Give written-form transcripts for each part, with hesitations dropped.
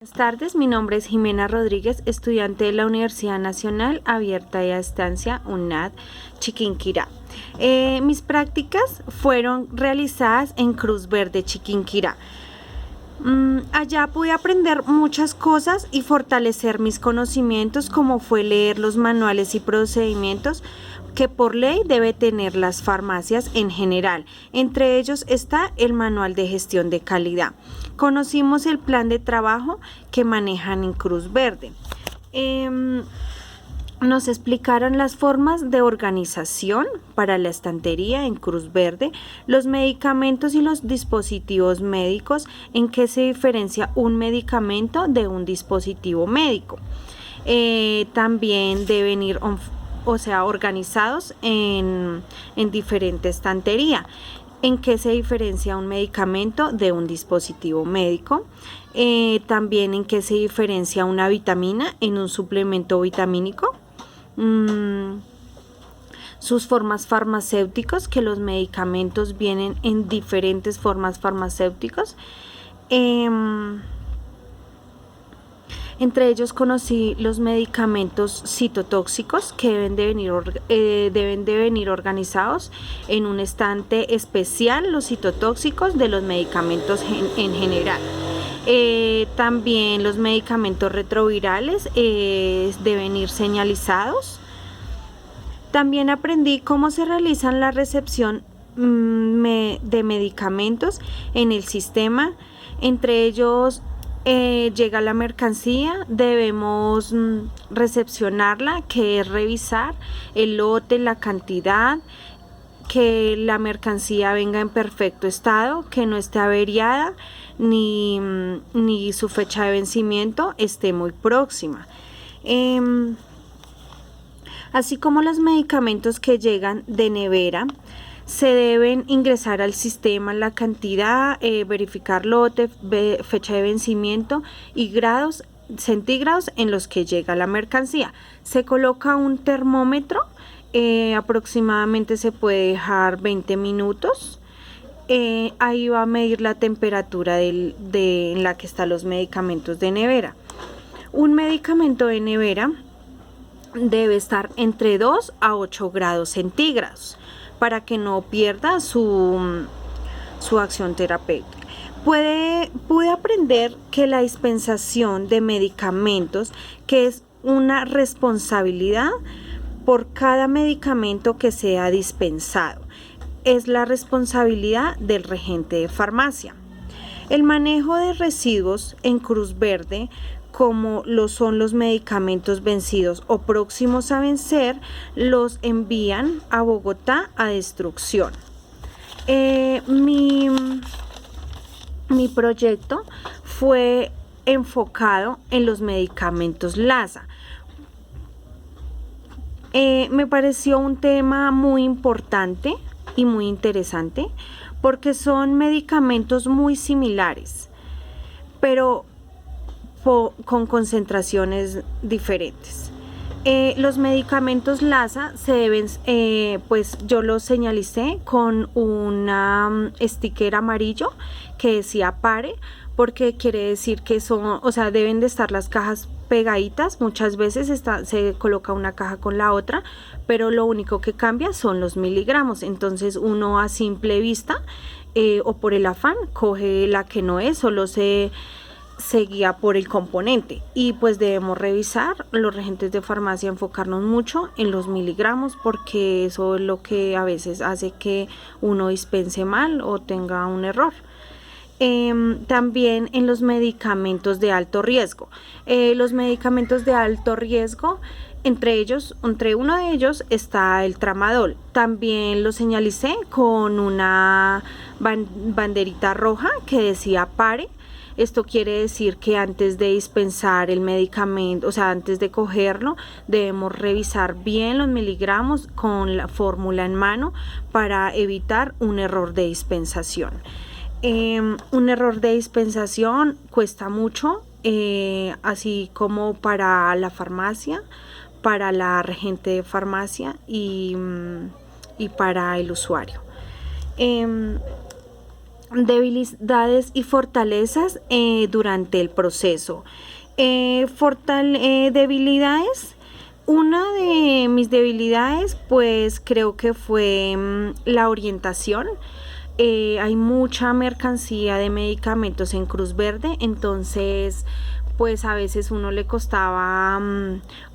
Buenas tardes, mi nombre es Jimena Rodríguez, estudiante de la Universidad Nacional Abierta y a Distancia UNAD Chiquinquirá. Mis prácticas fueron realizadas en Cruz Verde Chiquinquirá. Allá pude aprender muchas cosas y fortalecer mis conocimientos, como fue leer los manuales y procedimientos que por ley debe tener las farmacias en general. Entre ellos está el manual de gestión de calidad. Conocimos el plan de trabajo que manejan en Cruz Verde. Nos explicaron las formas de organización para la estantería en Cruz Verde, los medicamentos y los dispositivos médicos, en qué se diferencia un medicamento de un dispositivo médico. También deben ir organizados en diferente estantería. ¿En qué se diferencia un medicamento de un dispositivo médico? También en qué se diferencia una vitamina en un suplemento vitamínico. Sus formas farmacéuticas, que los medicamentos vienen en diferentes formas farmacéuticas. Entre ellos conocí los medicamentos citotóxicos que deben de venir organizados en un estante especial, los citotóxicos de los medicamentos en general. También los medicamentos retrovirales deben ir señalizados. También aprendí cómo se realiza la recepción de medicamentos en el sistema. Entre ellos llega la mercancía, debemos recepcionarla, que es revisar el lote, la cantidad, que la mercancía venga en perfecto estado, que no esté averiada, ni su fecha de vencimiento esté muy próxima. Así como los medicamentos que llegan de nevera, se deben ingresar al sistema la cantidad, verificar lote, fecha de vencimiento y grados centígrados en los que llega la mercancía. Se coloca un termómetro, aproximadamente se puede dejar 20 minutos. Ahí va a medir la temperatura en la que están los medicamentos de nevera. Un medicamento de nevera debe estar entre 2 a 8 grados centígrados para que no pierda su acción terapéutica. Pude aprender que la dispensación de medicamentos, que es una responsabilidad por cada medicamento que sea dispensado, es la responsabilidad del regente de farmacia. El manejo de residuos en Cruz Verde, como lo son los medicamentos vencidos o próximos a vencer, los envían a Bogotá a destrucción. Mi proyecto fue enfocado en los medicamentos LASA. Me pareció un tema muy importante y muy interesante porque son medicamentos muy similares, pero con concentraciones diferentes. Los medicamentos LASA se deben, pues yo los señalicé con una sticker amarillo que decía pare, porque quiere decir que son, deben de estar las cajas pegaditas. Muchas veces se coloca una caja con la otra, pero lo único que cambia son los miligramos. Entonces uno a simple vista o por el afán coge la que no es, solo se guía por el componente, y pues debemos revisar los regentes de farmacia, enfocarnos mucho en los miligramos, porque eso es lo que a veces hace que uno dispense mal o tenga un error. También en los medicamentos de alto riesgo. Los medicamentos de alto riesgo, entre uno de ellos está el tramadol. También lo señalicé con una banderita roja que decía pare. Esto quiere decir que antes de dispensar el medicamento, antes de cogerlo, debemos revisar bien los miligramos con la fórmula en mano para evitar un error de dispensación. Un error de dispensación cuesta mucho, así como para la farmacia, para la regente de farmacia y para el usuario. Debilidades y fortalezas durante el proceso. Debilidades. Una de mis debilidades, pues creo que fue la orientación. Hay mucha mercancía de medicamentos en Cruz Verde, entonces pues a veces uno le costaba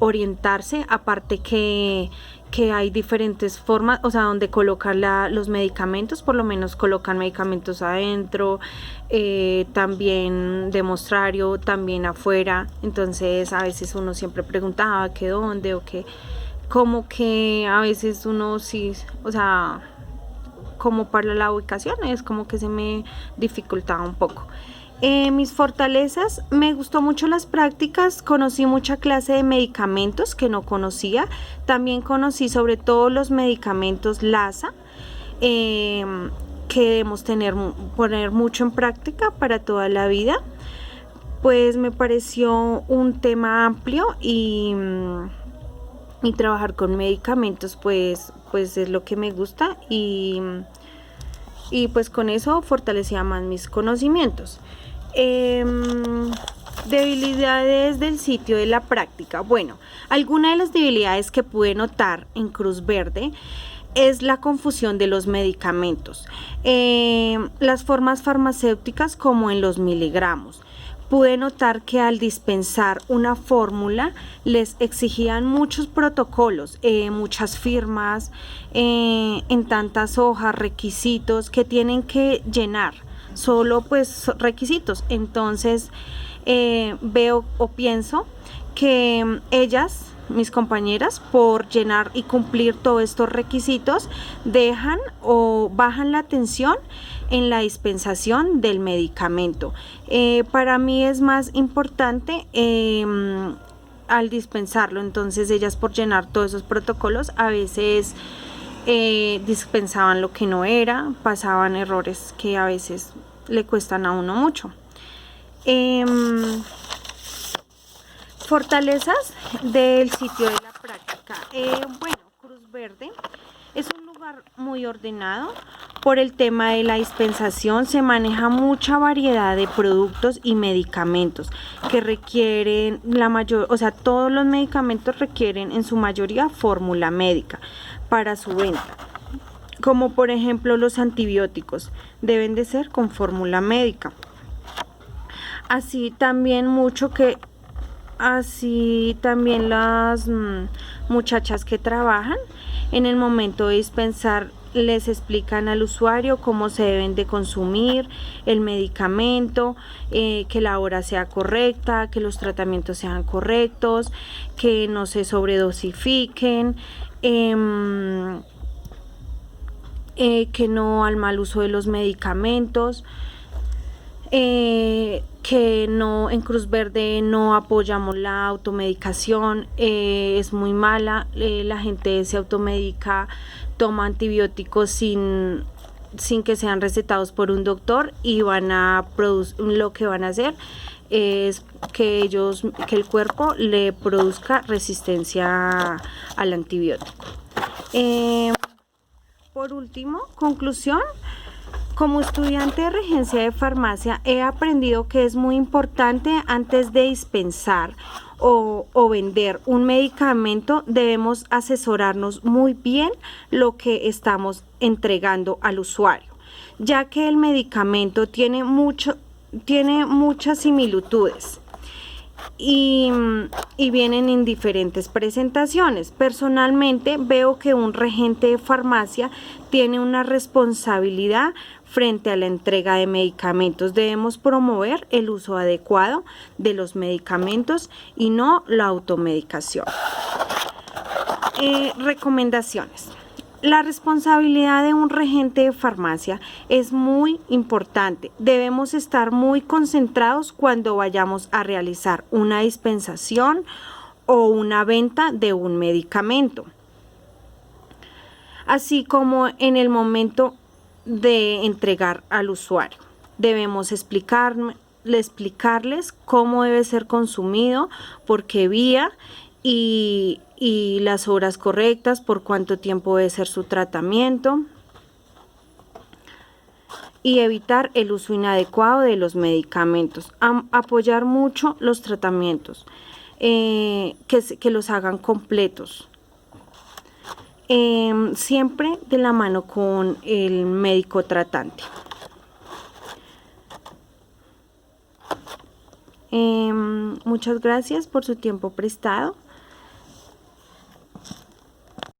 orientarse, aparte que hay diferentes formas, o sea, donde colocar los medicamentos, por lo menos colocan medicamentos adentro, también de mostrario, también afuera, entonces a veces uno siempre preguntaba que dónde o qué, como que a veces uno sí, o sea, como para la ubicación es como que se me dificultaba un poco. Mis fortalezas, me gustó mucho las prácticas, conocí mucha clase de medicamentos que no conocía, también conocí sobre todo los medicamentos LASA, que debemos poner mucho en práctica para toda la vida. Pues me pareció un tema amplio y trabajar con medicamentos pues es lo que me gusta y pues con eso fortalecía más mis conocimientos. Debilidades del sitio de la práctica. Bueno, alguna de las debilidades que pude notar en Cruz Verde es la confusión de los medicamentos, las formas farmacéuticas como en los miligramos. Pude notar que al dispensar una fórmula les exigían muchos protocolos, muchas firmas, en tantas hojas, requisitos que tienen que llenar, solo pues requisitos. Entonces veo o pienso que ellas, mis compañeras, por llenar y cumplir todos estos requisitos, dejan o bajan la atención en la dispensación del medicamento. Para mí es más importante al dispensarlo, entonces ellas por llenar todos esos protocolos a veces dispensaban lo que no era, pasaban errores que a veces le cuestan a uno mucho. Fortalezas del sitio de la práctica. Bueno, Cruz Verde es un lugar muy ordenado. Por el tema de la dispensación se maneja mucha variedad de productos y medicamentos que requieren todos los medicamentos requieren en su mayoría fórmula médica para su venta. Como por ejemplo los antibióticos deben de ser con fórmula médica. Así también las muchachas que trabajan en el momento de dispensar les explican al usuario cómo se deben de consumir el medicamento, que la hora sea correcta, que los tratamientos sean correctos, que no se sobredosifiquen, que no al mal uso de los medicamentos. Que no, en Cruz Verde no apoyamos la automedicación, es muy mala, la gente se automedica, toma antibióticos sin que sean recetados por un doctor y lo que van a hacer es que el cuerpo le produzca resistencia al antibiótico. Por último, conclusión. Como estudiante de regencia de farmacia he aprendido que es muy importante antes de dispensar o vender un medicamento debemos asesorarnos muy bien lo que estamos entregando al usuario, ya que el medicamento tiene muchas similitudes. Y vienen en diferentes presentaciones. Personalmente veo que un regente de farmacia tiene una responsabilidad frente a la entrega de medicamentos. Debemos promover el uso adecuado de los medicamentos y no la automedicación. Recomendaciones. La responsabilidad de un regente de farmacia es muy importante. Debemos estar muy concentrados cuando vayamos a realizar una dispensación o una venta de un medicamento, así como en el momento de entregar al usuario. Debemos explicarles cómo debe ser consumido, por qué vía y las horas correctas, por cuánto tiempo debe ser su tratamiento. y evitar el uso inadecuado de los medicamentos. Apoyar mucho los tratamientos, que los hagan completos. Siempre de la mano con el médico tratante. Muchas gracias por su tiempo prestado.